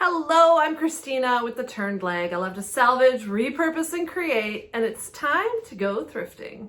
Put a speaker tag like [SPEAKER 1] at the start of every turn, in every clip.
[SPEAKER 1] Hello, I'm Christina with The Turned Leg. I love to salvage, repurpose, and create, and it's time to go thrifting.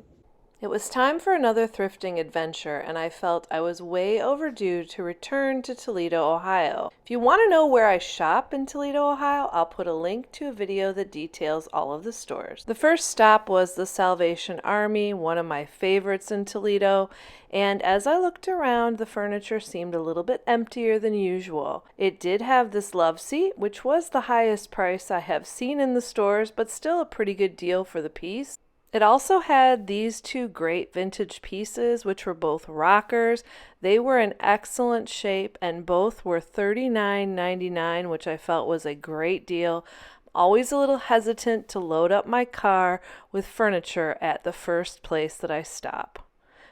[SPEAKER 1] It was time for another thrifting adventure, and I felt I was way overdue to return to Toledo, Ohio. If you want to know where I shop in Toledo, Ohio, I'll put a link to a video that details all of the stores. The first stop was the Salvation Army, one of my favorites in Toledo, and as I looked around, the furniture seemed a little bit emptier than usual. It did have this love seat, which was the highest price I have seen in the stores, but still a pretty good deal for the piece. It also had these two great vintage pieces, which were both rockers. They were in excellent shape, and both were $39.99, which I felt was a great deal. I'm always a little hesitant to load up my car with furniture at the first place that I stop.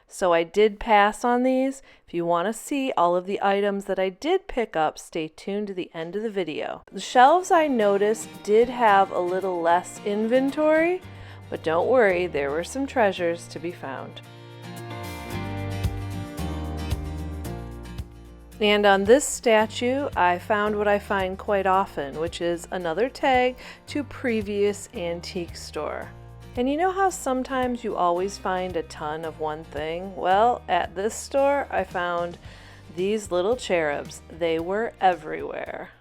[SPEAKER 1] So I did pass on these. If you want to see all of the items that I did pick up, stay tuned to the end of the video. The shelves I noticed did have a little less inventory, but don't worry, there were some treasures to be found. And on this statue, I found what I find quite often, which is another tag to previous antique store. And you know how sometimes you always find a ton of one thing? Well, at this store, I found these little cherubs. They were everywhere.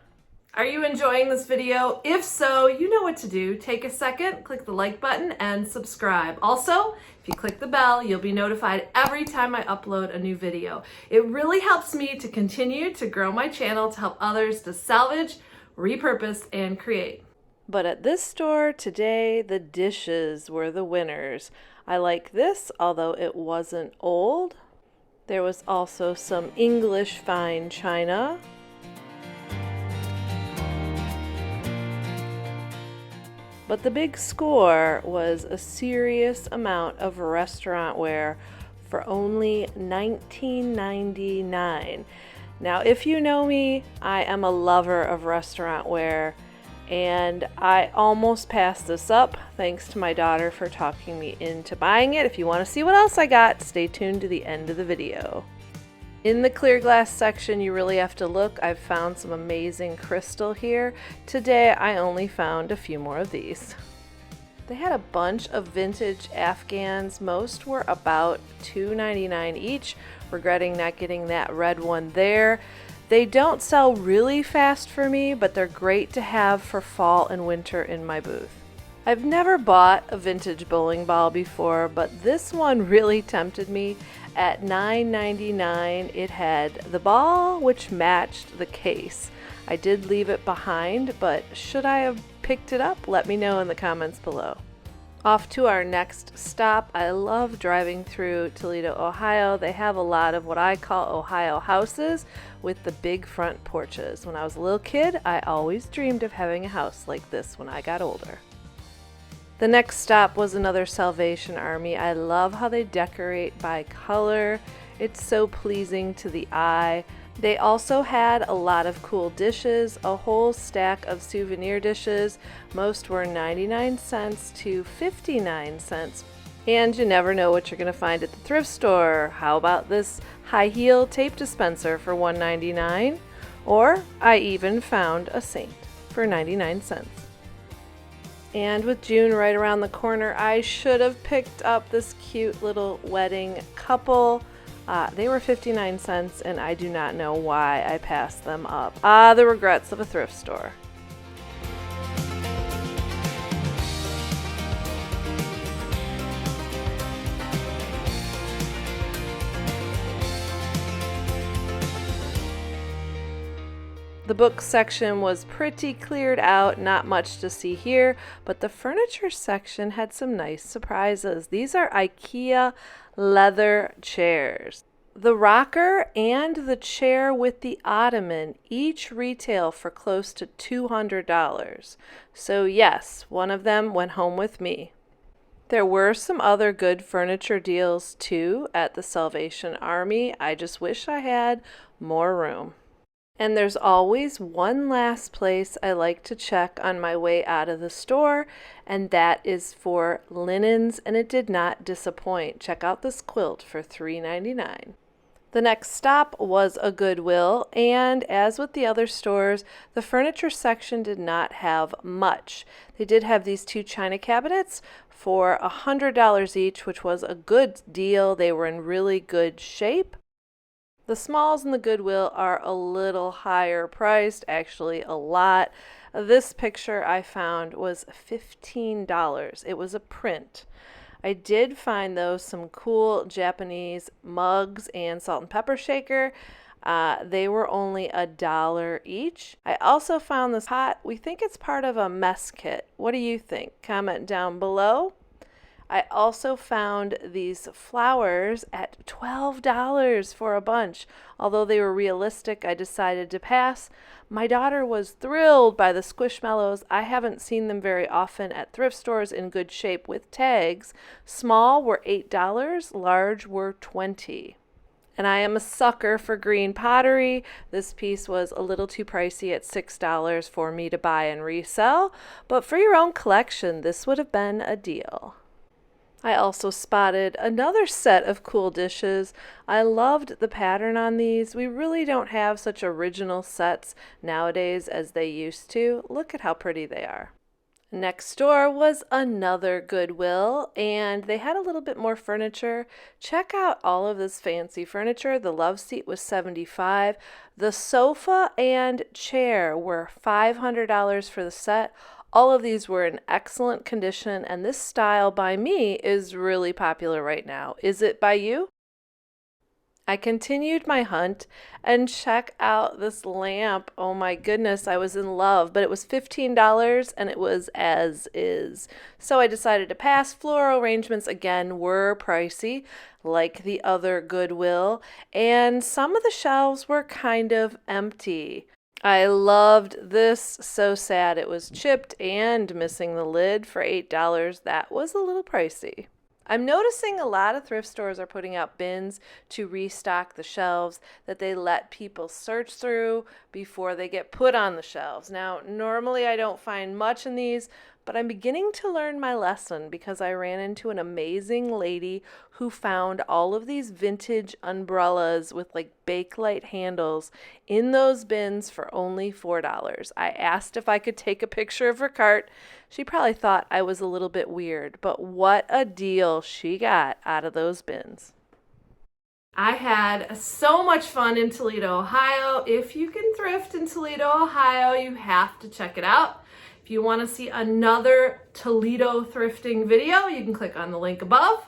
[SPEAKER 1] Are you enjoying this video? If so, you know what to do. Take a second, click the like button, and subscribe. Also, if you click the bell, you'll be notified every time I upload a new video. It really helps me to continue to grow my channel to help others to salvage, repurpose, and create. But at this store today, the dishes were the winners. I like this, although it wasn't old. There was also some English fine china. But the big score was a serious amount of restaurant wear for only $19.99. Now, if you know me, I am a lover of restaurant wear, and I almost passed this up thanks to my daughter for talking me into buying it. If you want to see what else I got, stay tuned to the end of the video. In the clear glass section, you really have to look. I've found some amazing crystal here. Today, I only found a few more of these. They had a bunch of vintage Afghans. Most were about $2.99 each. Regretting not getting that red one there. They don't sell really fast for me, but they're great to have for fall and winter in my booth. I've never bought a vintage bowling ball before, but this one really tempted me. At $9.99, it had the ball, which matched the case. I did leave it behind, but should I have picked it up? Let me know in the comments below. Off to our next stop. I love driving through Toledo, Ohio. They have a lot of what I call Ohio houses with the big front porches. When I was a little kid, I always dreamed of having a house like this when I got older. The next stop was another Salvation Army. I love how they decorate by color. It's so pleasing to the eye. They also had a lot of cool dishes, a whole stack of souvenir dishes. Most were 99 cents to 59 cents. And you never know what you're going to find at the thrift store. How about this high heel tape dispenser for $1.99? Or I even found a saint for 99 cents. And with June right around the corner, I should have picked up this cute little wedding couple. They were 59 cents, and I do not know why I passed them up. The regrets of a thrift store. The book section was pretty cleared out, not much to see here, but the furniture section had some nice surprises. These are IKEA leather chairs. The rocker and the chair with the ottoman each retail for close to $200. So yes, one of them went home with me. There were some other good furniture deals too at the Salvation Army. I just wish I had more room. And there's always one last place I like to check on my way out of the store, and that is for linens, and it did not disappoint. Check out this quilt for $3.99. The next stop was a Goodwill, and as with the other stores, the furniture section did not have much. They did have these two china cabinets for $100 each, which was a good deal. They were in really good shape. The smalls in the Goodwill are a little higher priced, actually a lot. This picture I found was $15. It was a print. I did find, though, some cool Japanese mugs and salt and pepper shaker. They were only $1 each. I also found this pot. We think it's part of a mess kit. What do you think? Comment down below. I also found these flowers at $12 for a bunch. Although they were realistic, I decided to pass. My daughter was thrilled by the Squishmallows. I haven't seen them very often at thrift stores in good shape with tags. Small were $8, large were $20. And I am a sucker for green pottery. This piece was a little too pricey at $6 for me to buy and resell, but for your own collection, this would have been a deal. I also spotted another set of cool dishes. I loved the pattern on these. We really don't have such original sets nowadays as they used to. Look at how pretty they are. Next door was another Goodwill, and they had a little bit more furniture. Check out all of this fancy furniture. The love seat was $75. The sofa and chair were $500 for the set. All of these were in excellent condition, and this style by me is really popular right now. Is it by you? I continued my hunt, and check out this lamp. Oh my goodness, I was in love, but it was $15 and it was as is. So I decided to pass. Floral arrangements again were pricey, like the other Goodwill, and some of the shelves were kind of empty. I loved this. So sad it was chipped and missing the lid for $8. That was a little pricey. I'm noticing a lot of thrift stores are putting out bins to restock the shelves that they let people search through before they get put on the shelves. Now, normally I don't find much in these, but I'm beginning to learn my lesson because I ran into an amazing lady who found all of these vintage umbrellas with like Bakelite handles in those bins for only $4. I asked if I could take a picture of her cart. She probably thought I was a little bit weird, but what a deal she got out of those bins. I had so much fun in Toledo, Ohio. If you can thrift in Toledo, Ohio, you have to check it out. If you want to see another Toledo thrifting video, you can click on the link above.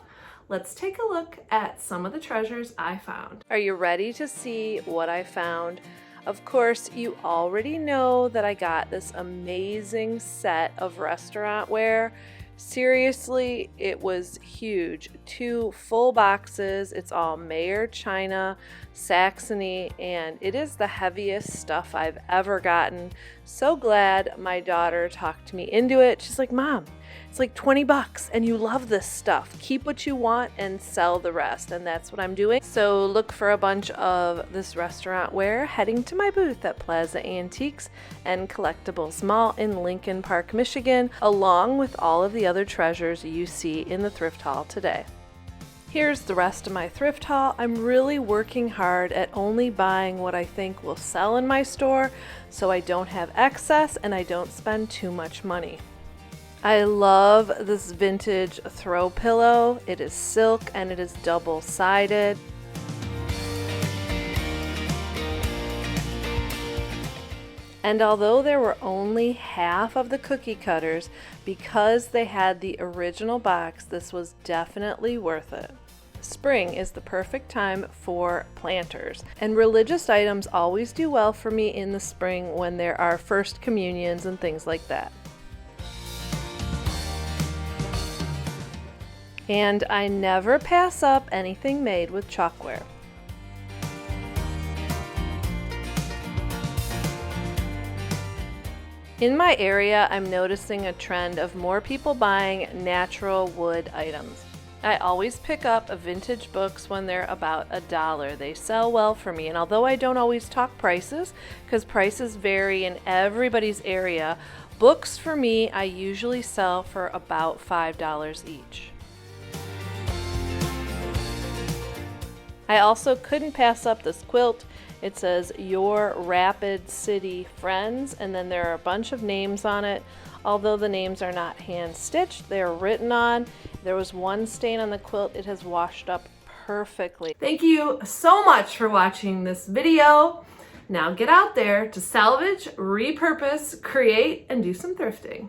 [SPEAKER 1] Let's take a look at some of the treasures I found. Are you ready to see what I found? Of course, you already know that I got this amazing set of restaurant ware. Seriously, it was huge. 2 full boxes. It's all Mayer China, Saxony, and it is the heaviest stuff I've ever gotten. So glad my daughter talked me into it. She's like, Mom, it's like $20 and you love this stuff. Keep what you want and sell the rest. And that's what I'm doing. So look for a bunch of this restaurant ware heading to my booth at Plaza Antiques and Collectibles Mall in Lincoln Park, Michigan, along with all of the other treasures you see in the thrift haul today. Here's the rest of my thrift haul. I'm really working hard at only buying what I think will sell in my store so I don't have excess and I don't spend too much money. I love this vintage throw pillow. It is silk and it is double-sided. And although there were only half of the cookie cutters, because they had the original box, this was definitely worth it. Spring is the perfect time for planters, and religious items always do well for me in the spring when there are first communions and things like that. And I never pass up anything made with chalkware. In my area, I'm noticing a trend of more people buying natural wood items. I always pick up vintage books when they're about $1. They sell well for me, and although I don't always talk prices, because prices vary in everybody's area, books for me I usually sell for about $5 each. I also couldn't pass up this quilt. It says Your Rapid City Friends, and then there are a bunch of names on it. Although the names are not hand stitched, they're written on. There was one stain on the quilt. It has washed up perfectly. Thank you so much for watching this video. Now get out there to salvage, repurpose, create, and do some thrifting.